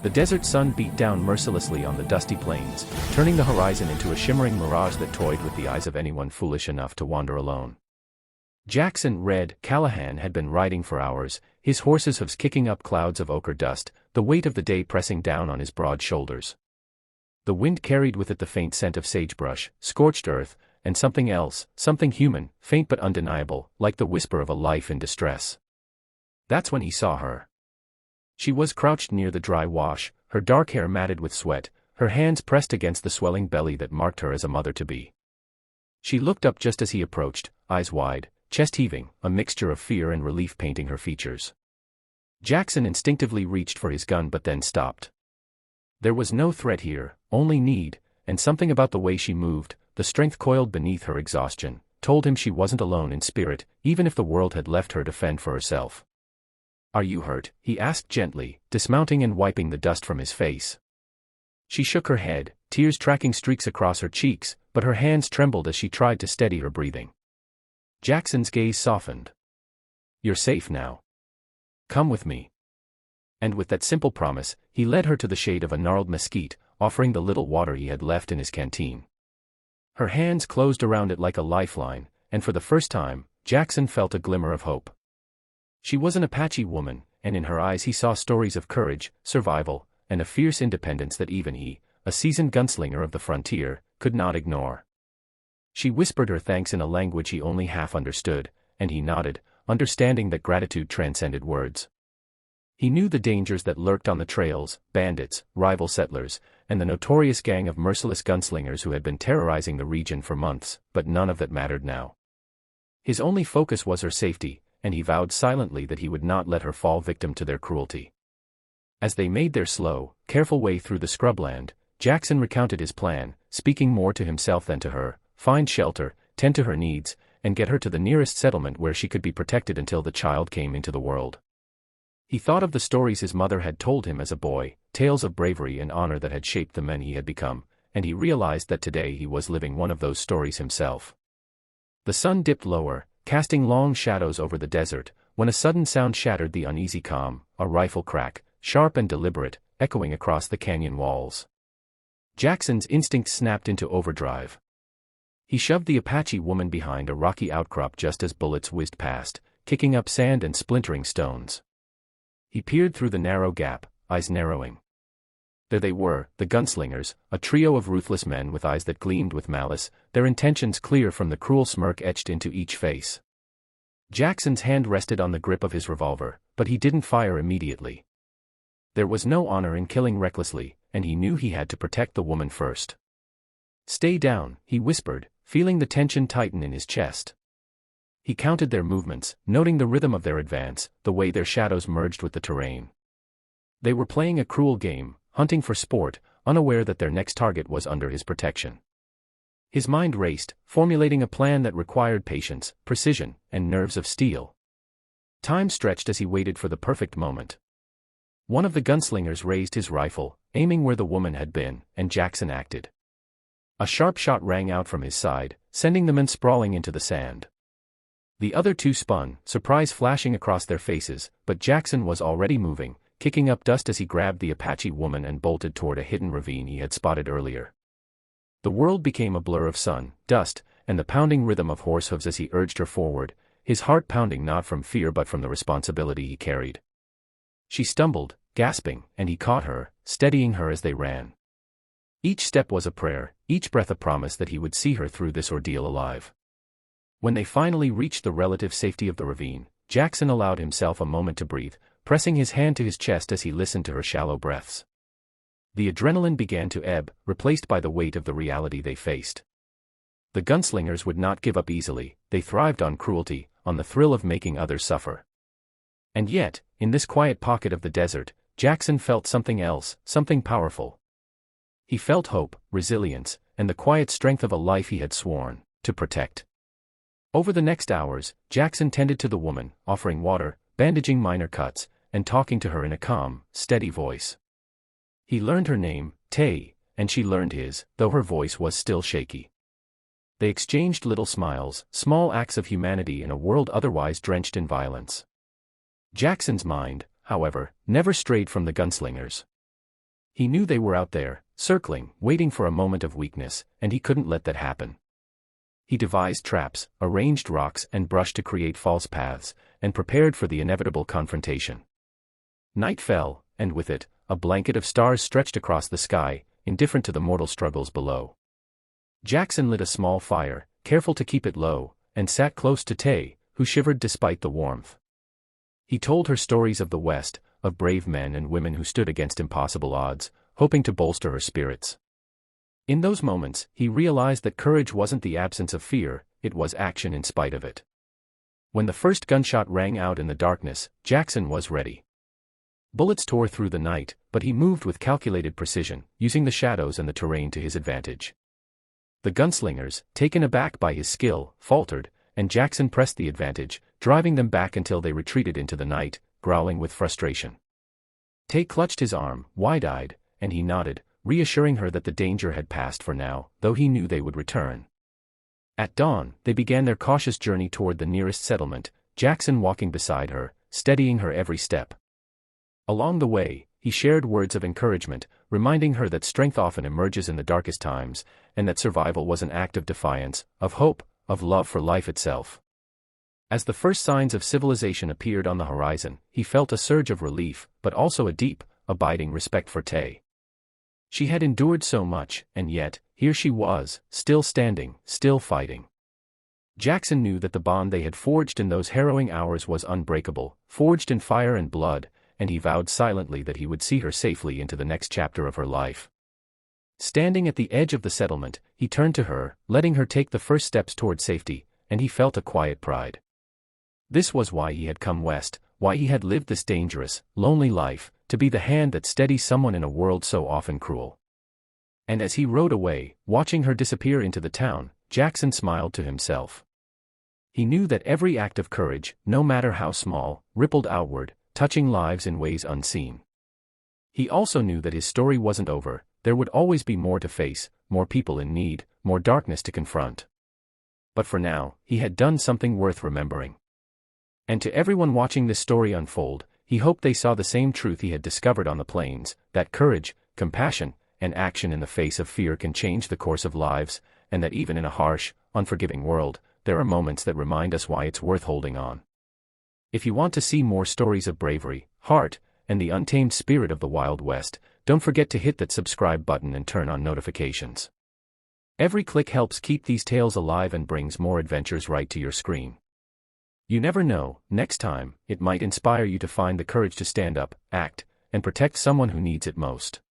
The desert sun beat down mercilessly on the dusty plains, turning the horizon into a shimmering mirage that toyed with the eyes of anyone foolish enough to wander alone. Jackson Red Callahan had been riding for hours, his horse's hooves kicking up clouds of ochre dust, the weight of the day pressing down on his broad shoulders. The wind carried with it the faint scent of sagebrush, scorched earth, and something else, something human, faint but undeniable, like the whisper of a life in distress. That's when he saw her. She was crouched near the dry wash, her dark hair matted with sweat, her hands pressed against the swelling belly that marked her as a mother-to-be. She looked up just as he approached, eyes wide, chest heaving, a mixture of fear and relief painting her features. Jackson instinctively reached for his gun but then stopped. There was no threat here, only need, and something about the way she moved, the strength coiled beneath her exhaustion, told him she wasn't alone in spirit, even if the world had left her to fend for herself. "Are you hurt?" he asked gently, dismounting and wiping the dust from his face. She shook her head, tears tracking streaks across her cheeks, but her hands trembled as she tried to steady her breathing. Jackson's gaze softened. "You're safe now. Come with me." And with that simple promise, he led her to the shade of a gnarled mesquite, offering the little water he had left in his canteen. Her hands closed around it like a lifeline, and for the first time, Jackson felt a glimmer of hope. She was an Apache woman, and in her eyes he saw stories of courage, survival, and a fierce independence that even he, a seasoned gunslinger of the frontier, could not ignore. She whispered her thanks in a language he only half understood, and he nodded, understanding that gratitude transcended words. He knew the dangers that lurked on the trails, bandits, rival settlers, and the notorious gang of merciless gunslingers who had been terrorizing the region for months, but none of that mattered now. His only focus was her safety, and he vowed silently that he would not let her fall victim to their cruelty. As they made their slow, careful way through the scrubland, Jackson recounted his plan, speaking more to himself than to her: find shelter, tend to her needs, and get her to the nearest settlement where she could be protected until the child came into the world. He thought of the stories his mother had told him as a boy, tales of bravery and honor that had shaped the men he had become, and he realized that today he was living one of those stories himself. The sun dipped lower, casting long shadows over the desert, when a sudden sound shattered the uneasy calm, a rifle crack, sharp and deliberate, echoing across the canyon walls. Jackson's instinct snapped into overdrive. He shoved the Apache woman behind a rocky outcrop just as bullets whizzed past, kicking up sand and splintering stones. He peered through the narrow gap, eyes narrowing. There they were, the Gunslingers, a trio of ruthless men with eyes that gleamed with malice, their intentions clear from the cruel smirk etched into each face. Jackson's hand rested on the grip of his revolver, but he didn't fire immediately. There was no honor in killing recklessly, and he knew he had to protect the woman first. "Stay down," he whispered, feeling the tension tighten in his chest. He counted their movements, noting the rhythm of their advance, the way their shadows merged with the terrain. They were playing a cruel game, hunting for sport, unaware that their next target was under his protection. His mind raced, formulating a plan that required patience, precision, and nerves of steel. Time stretched as he waited for the perfect moment. One of the gunslingers raised his rifle, aiming where the woman had been, and Jackson acted. A sharp shot rang out from his side, sending the men sprawling into the sand. The other two spun, surprise flashing across their faces, but Jackson was already moving, kicking up dust as he grabbed the Apache woman and bolted toward a hidden ravine he had spotted earlier. The world became a blur of sun, dust, and the pounding rhythm of horse hooves as he urged her forward, his heart pounding not from fear but from the responsibility he carried. She stumbled, gasping, and he caught her, steadying her as they ran. Each step was a prayer, each breath a promise that he would see her through this ordeal alive. When they finally reached the relative safety of the ravine, Jackson allowed himself a moment to breathe, pressing his hand to his chest as he listened to her shallow breaths. The adrenaline began to ebb, replaced by the weight of the reality they faced. The gunslingers would not give up easily, they thrived on cruelty, on the thrill of making others suffer. And yet, in this quiet pocket of the desert, Jackson felt something else, something powerful. He felt hope, resilience, and the quiet strength of a life he had sworn to protect. Over the next hours, Jackson tended to the woman, offering water, bandaging minor cuts, and talking to her in a calm, steady voice. He learned her name, Tay, and she learned his, though her voice was still shaky. They exchanged little smiles, small acts of humanity in a world otherwise drenched in violence. Jackson's mind, however, never strayed from the gunslingers. He knew they were out there, circling, waiting for a moment of weakness, and he couldn't let that happen. He devised traps, arranged rocks and brush to create false paths, and prepared for the inevitable confrontation. Night fell, and with it, a blanket of stars stretched across the sky, indifferent to the mortal struggles below. Jackson lit a small fire, careful to keep it low, and sat close to Tay, who shivered despite the warmth. He told her stories of the West, of brave men and women who stood against impossible odds, hoping to bolster her spirits. In those moments, he realized that courage wasn't the absence of fear, it was action in spite of it. When the first gunshot rang out in the darkness, Jackson was ready. Bullets tore through the night, but he moved with calculated precision, using the shadows and the terrain to his advantage. The gunslingers, taken aback by his skill, faltered, and Jackson pressed the advantage, driving them back until they retreated into the night, growling with frustration. Tay clutched his arm, wide-eyed, and he nodded, reassuring her that the danger had passed for now, though he knew they would return. At dawn, they began their cautious journey toward the nearest settlement, Jackson walking beside her, steadying her every step. Along the way, he shared words of encouragement, reminding her that strength often emerges in the darkest times, and that survival was an act of defiance, of hope, of love for life itself. As the first signs of civilization appeared on the horizon, he felt a surge of relief, but also a deep, abiding respect for Tay. She had endured so much, and yet, here she was, still standing, still fighting. Jackson knew that the bond they had forged in those harrowing hours was unbreakable, forged in fire and blood, and he vowed silently that he would see her safely into the next chapter of her life. Standing at the edge of the settlement, he turned to her, letting her take the first steps toward safety, and he felt a quiet pride. This was why he had come west, why he had lived this dangerous, lonely life, to be the hand that steadies someone in a world so often cruel. And as he rode away, watching her disappear into the town, Jackson smiled to himself. He knew that every act of courage, no matter how small, rippled outward, touching lives in ways unseen. He also knew that his story wasn't over, there would always be more to face, more people in need, more darkness to confront. But for now, he had done something worth remembering. And to everyone watching this story unfold, he hoped they saw the same truth he had discovered on the plains, that courage, compassion, and action in the face of fear can change the course of lives, and that even in a harsh, unforgiving world, there are moments that remind us why it's worth holding on. If you want to see more stories of bravery, heart, and the untamed spirit of the Wild West, don't forget to hit that subscribe button and turn on notifications. Every click helps keep these tales alive and brings more adventures right to your screen. You never know, next time, it might inspire you to find the courage to stand up, act, and protect someone who needs it most.